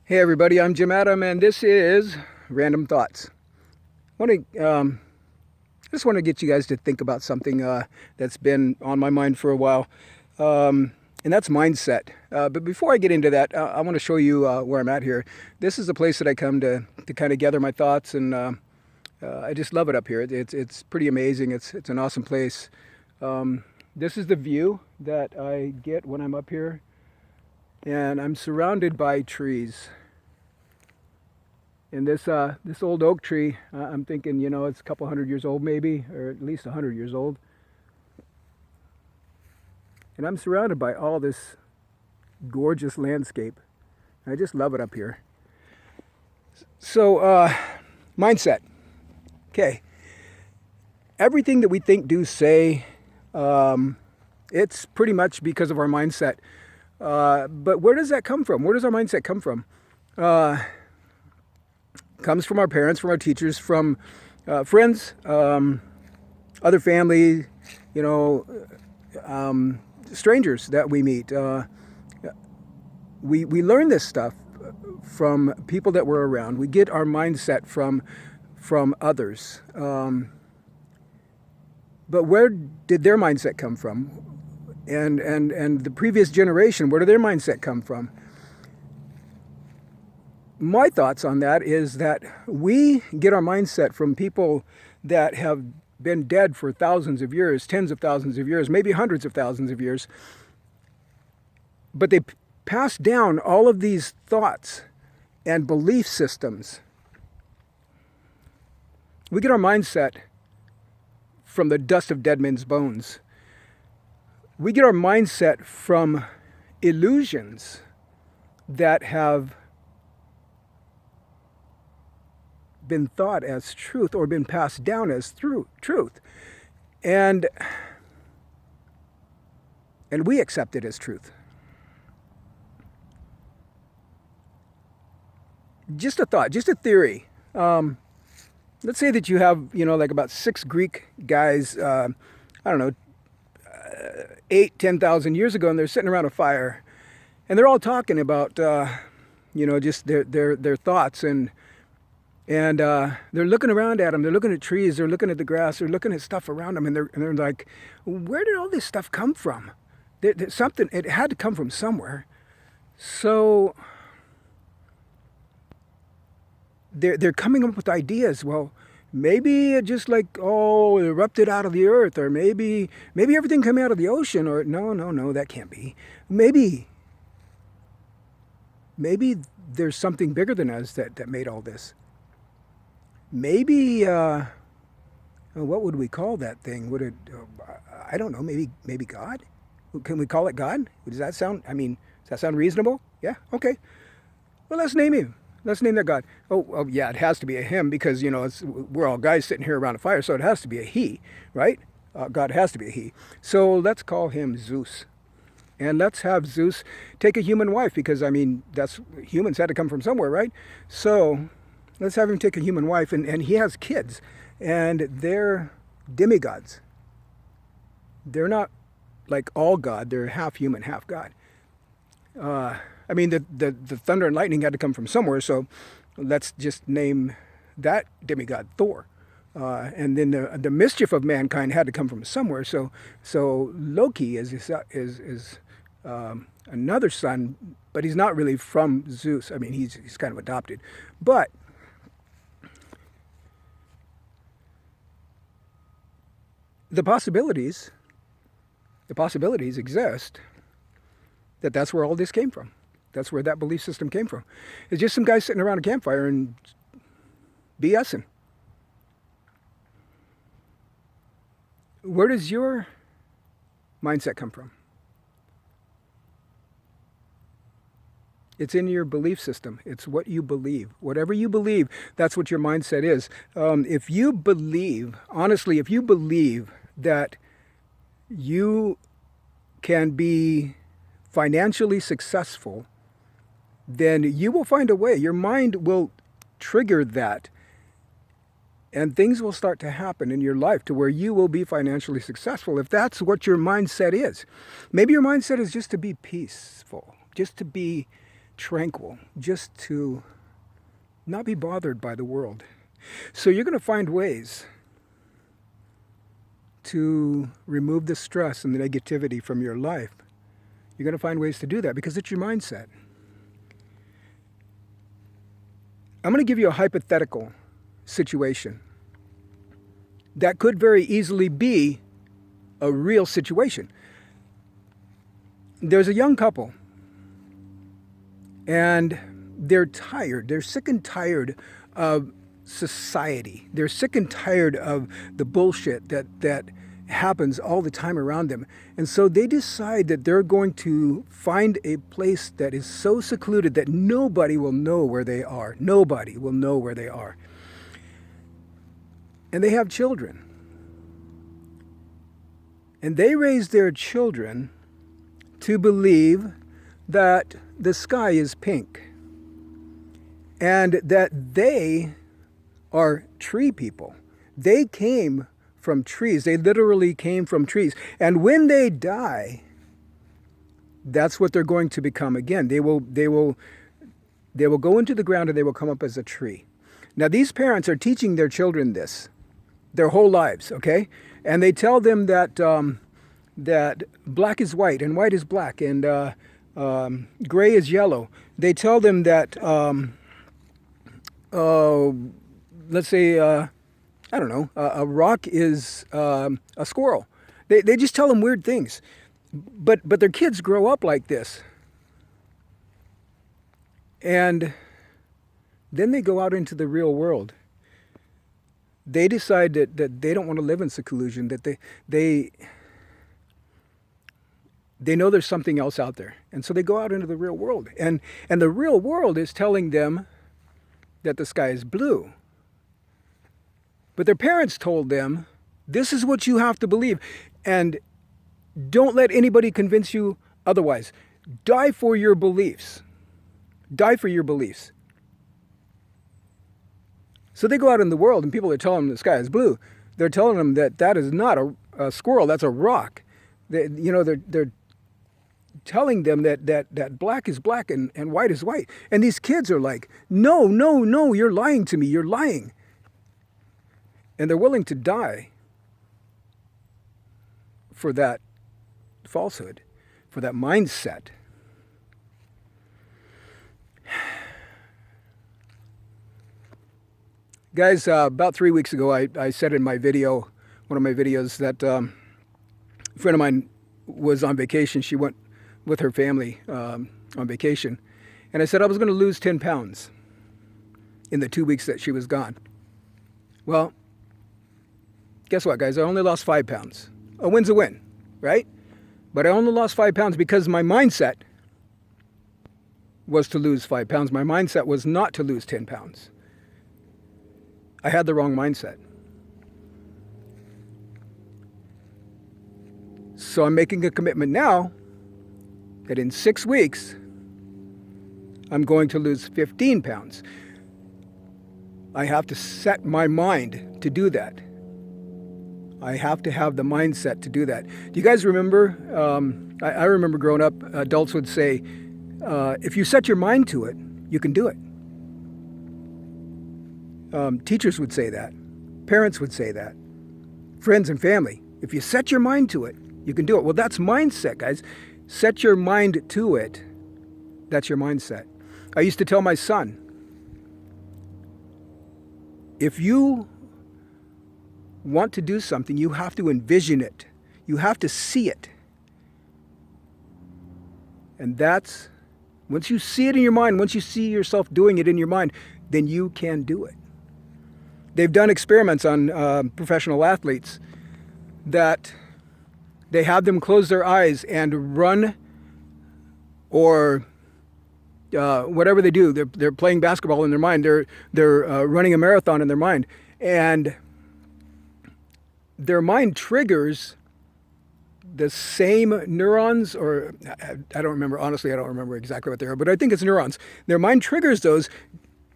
Hey everybody, I'm Jim Adam, and this is Random Thoughts. I just want to get you guys to think about something that's been on my mind for a while, and that's mindset. But before I get into that, I want to show you where I'm at here. This is a place that I come to kind of gather my thoughts, and I just love it up here. It's pretty amazing. It's an awesome place. This is the view that I get when I'm up here, and I'm surrounded by trees. And this old oak tree, I'm thinking, it's a couple hundred years old maybe, or at least 100 years old. And I'm surrounded by all this gorgeous landscape. I just love it up here. So, mindset. Okay, everything that we think, do, say, it's pretty much because of our mindset. But where does that come from? Where does our mindset come from? Comes from our parents, from our teachers, from friends, other family, you know, strangers that we meet. We learn this stuff from people that we're around. We get our mindset from others. But where did their mindset come from? And the previous generation, where did their mindset come from? My thoughts on that is that we get our mindset from people that have been dead for thousands of years, tens of thousands of years, maybe hundreds of thousands of years. But they passed down all of these thoughts and belief systems. We get our mindset from the dust of dead men's bones. We get our mindset from illusions that have been thought as truth or been passed down as truth. And we accept it as truth. Just a thought, just a theory. Let's say that you have, like about 6 Greek guys, I don't know, 8, 10,000 years ago, and they're sitting around a fire, and they're all talking about, just their thoughts, and they're looking around at them. They're looking at trees. They're looking at the grass. They're looking at stuff around them, and they're like, "Where did all this stuff come from? Something. It had to come from somewhere." So they're coming up with ideas. Well, maybe it just like erupted out of the earth, or maybe everything came out of the ocean, or no, that can't be. Maybe there's something bigger than us that made all this. Maybe what would we call that thing? Would it? I don't know. Maybe God. Can we call it God? Does that sound? I mean, does that sound reasonable? Yeah. Okay. Well, let's name him. Let's name that God. Oh yeah, it has to be a him because we're all guys sitting here around a fire, so it has to be a he, right? God has to be a he. So let's call him Zeus, and let's have Zeus take a human wife because that's humans had to come from somewhere, right? So let's have him take a human wife, and he has kids, and they're demigods. They're not like all God. They're half human, half God. The thunder and lightning had to come from somewhere, so let's just name that demigod Thor. And then the mischief of mankind had to come from somewhere. So Loki is another son, but he's not really from Zeus. He's kind of adopted, but the possibilities exist that's where all this came from. That's where that belief system came from. It's just some guys sitting around a campfire and BSing. Where does your mindset come from? It's in your belief system. It's what you believe. Whatever you believe, that's what your mindset is. If you believe, honestly, if you believe that you can be financially successful, then you will find a way. Your mind will trigger that, and things will start to happen in your life to where you will be financially successful if that's what your mindset is. Maybe your mindset is just to be peaceful, just to be tranquil, just to not be bothered by the world. So you're going to find ways to remove the stress and the negativity from your life. You're going to find ways to do that because it's your mindset. I'm going to give you a hypothetical situation that could very easily be a real situation. There's a young couple, and they're tired. They're sick and tired of society. They're sick and tired of the bullshit that happens all the time around them. And so they decide that they're going to find a place that is so secluded that nobody will know where they are. Nobody will know where they are. And they have children. And they raise their children to believe that the sky is pink and that they are tree people. They came from trees. They literally came from trees. And when they die, that's what they're going to become again. They will go into the ground and they will come up as a tree. Now, these parents are teaching their children this their whole lives, okay? And they tell them that that black is white and white is black and gray is yellow. They tell them that, let's say, I don't know, a rock is a squirrel. They just tell them weird things. But their kids grow up like this. And then they go out into the real world. They decide that they don't want to live in seclusion, that they know there's something else out there. And so they go out into the real world. And the real world is telling them that the sky is blue. But their parents told them, this is what you have to believe. And don't let anybody convince you otherwise. Die for your beliefs. Die for your beliefs. So they go out in the world and people are telling them the sky is blue. They're telling them that is not a squirrel, that's a rock. They're telling them that black is black and white is white. And these kids are like, no, you're lying to me, you're lying. And they're willing to die for that falsehood, for that mindset. Guys, about 3 weeks ago, I said in my video, one of my videos, that a friend of mine was on vacation. She went with her family on vacation. And I said I was going to lose 10 pounds in the 2 weeks that she was gone. Well, guess what, guys? I only lost 5 pounds. A win's a win, right? But I only lost 5 pounds because my mindset was to lose 5 pounds. My mindset was not to lose 10 pounds. I had the wrong mindset. So I'm making a commitment now that in 6 weeks, I'm going to lose 15 pounds. I have to set my mind to do that. I have to have the mindset to do that. Do you guys remember? I remember growing up, adults would say, if you set your mind to it, you can do it. Teachers would say that. Parents would say that. Friends and family. If you set your mind to it, you can do it. Well, that's mindset, guys. Set your mind to it. That's your mindset. I used to tell my son, if you want to do something, you have to envision it. You have to see it. And that's, once you see it in your mind, once you see yourself doing it in your mind, then you can do it. They've done experiments on professional athletes that they have them close their eyes and run, or whatever they do. They're playing basketball in their mind. They're running a marathon in their mind, and their mind triggers the same neurons, or I don't remember. Honestly, I don't remember exactly what they are, but I think it's neurons. Their mind triggers those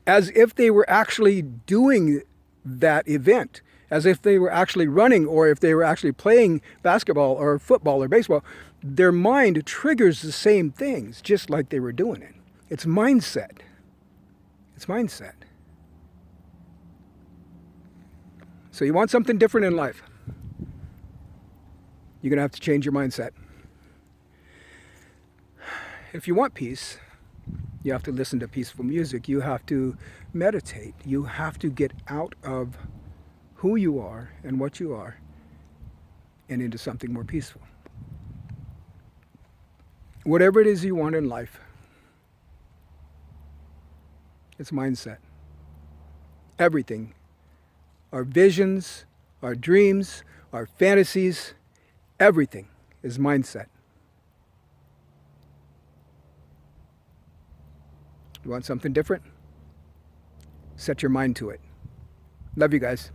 as if they were actually doing that event, as if they were actually running, or if they were actually playing basketball or football or baseball. Their mind triggers the same things, just like they were doing it. It's mindset. It's mindset. So you want something different in life, you're going to have to change your mindset. If you want peace, you have to listen to peaceful music. You have to meditate. You have to get out of who you are and what you are and into something more peaceful. Whatever it is you want in life, it's mindset. Everything. Our visions, our dreams, our fantasies, everything is mindset. You want something different? Set your mind to it. Love you guys.